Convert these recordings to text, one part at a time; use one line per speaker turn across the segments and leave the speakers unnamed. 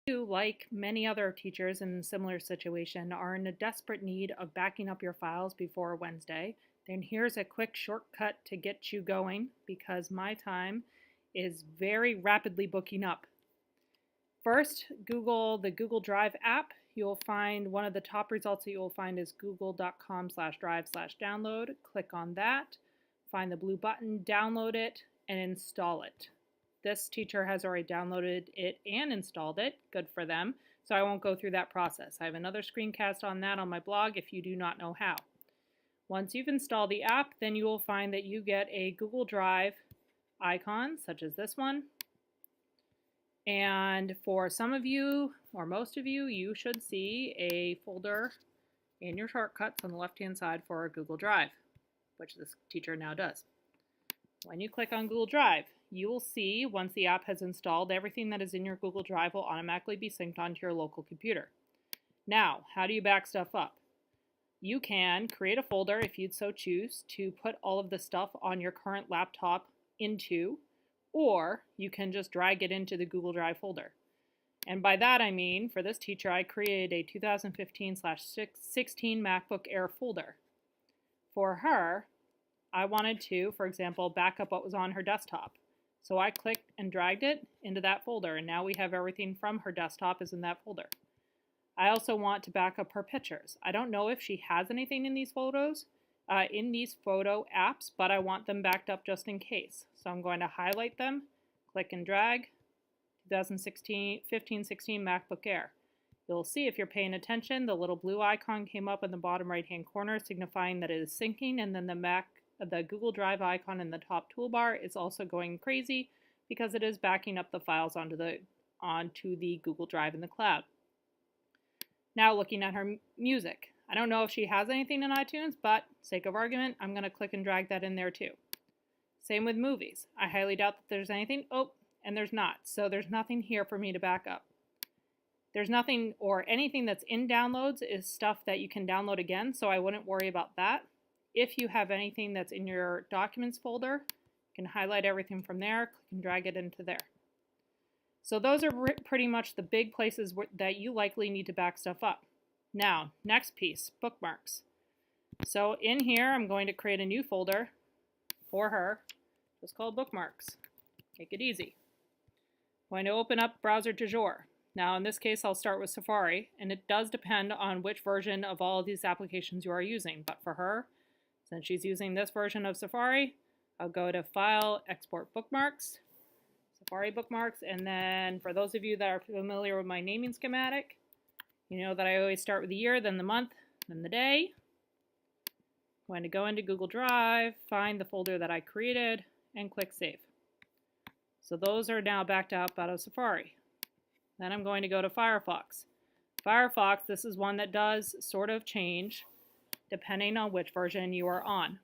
You, like many other teachers in a similar situation, are in a desperate need of backing up your files before Wednesday, then here's a quick shortcut to get you going because my time is very rapidly booking up. First, Google the Google Drive app. You'll find one of the top results that you'll find is google.com/drive/download. Click on that, find the blue button, download it, and install it. This teacher has already downloaded it and installed it. Good for them. So I won't go through that process. I have another screencast on that on my blog if you do not know how. Once you've installed the app, then you will find that you get a Google Drive icon, such as this one. And for some of you, or most of you, you should see a folder in your shortcuts on the left-hand side for Google Drive, which this teacher now does. When you click on Google Drive, you will see, once the app has installed, everything that is in your Google Drive will automatically be synced onto your local computer. Now, how do you back stuff up? You can create a folder, if you'd so choose, to put all of the stuff on your current laptop into, or you can just drag it into the Google Drive folder. And by that I mean, for this teacher, I created a 2015/16 MacBook Air folder. For her, I wanted to, for example, back up what was on her desktop. So I clicked and dragged it into that folder, and now we have everything from her desktop is in that folder. I also want to back up her pictures. I don't know if she has anything in these photos, in these photo apps, but I want them backed up just in case. So I'm going to highlight them, click and drag, 2015-16 MacBook Air. You'll see if you're paying attention, the little blue icon came up in the bottom right-hand corner, signifying that it is syncing, and then the Google Drive icon in the top toolbar is also going crazy because it is backing up the files onto the Google Drive in the cloud. Now looking at her music. I don't know if she has anything in iTunes, but sake of argument, I'm going to click and drag that in there too. Same with movies. I highly doubt that there's anything. Oh, and there's not. So there's nothing here for me to back up. There's nothing, or anything that's in downloads is stuff that you can download again, so I wouldn't worry about that. If you have anything that's in your documents folder, you can highlight everything from there, click and drag it into there. So those are pretty much the big places that you likely need to back stuff up. Now, next piece, bookmarks. So in here, I'm going to create a new folder for her, just called bookmarks. Make it easy. I'm going to open up browser du jour. Now in this case, I'll start with Safari, and it does depend on which version of all of these applications you are using. But for her, since she's using this version of Safari, I'll go to File, Export Bookmarks, Safari Bookmarks, and then for those of you that are familiar with my naming schematic, you know that I always start with the year, then the month, then the day. I'm going to go into Google Drive, find the folder that I created, and click Save. So those are now backed up out of Safari. Then I'm going to go to Firefox. Firefox, this is one that does sort of change depending on which version you are on.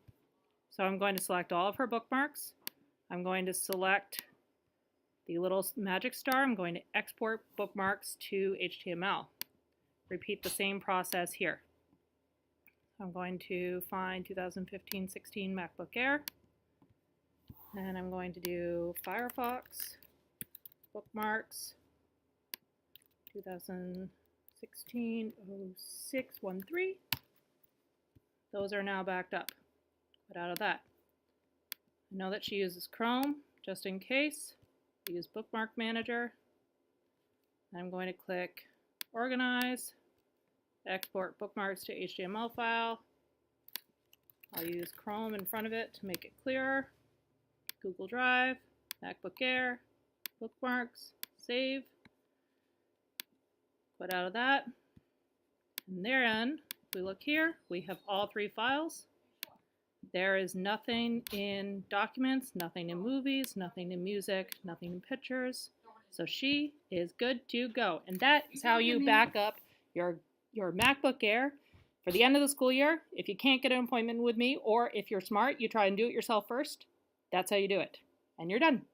So I'm going to select all of her bookmarks. I'm going to select the little magic star. I'm going to export bookmarks to HTML. Repeat the same process here. I'm going to find 2015-16 MacBook Air. And I'm going to do Firefox, bookmarks, 2016-06-13. Those are now backed up. Get out of that. I know that she uses Chrome, just in case. Use Bookmark Manager. I'm going to click Organize, export bookmarks to HTML file. I'll use Chrome in front of it to make it clearer. Google Drive, MacBook Air, bookmarks, save. Quit out of that. And therein, if we look here, we have all three files. There is nothing in documents, nothing in movies, nothing in music, nothing in pictures. So she is good to go. And that is how you back up your MacBook Air for the end of the school year. If you can't get an appointment with me, or if you're smart, you try and do it yourself first. That's how you do it. And you're done.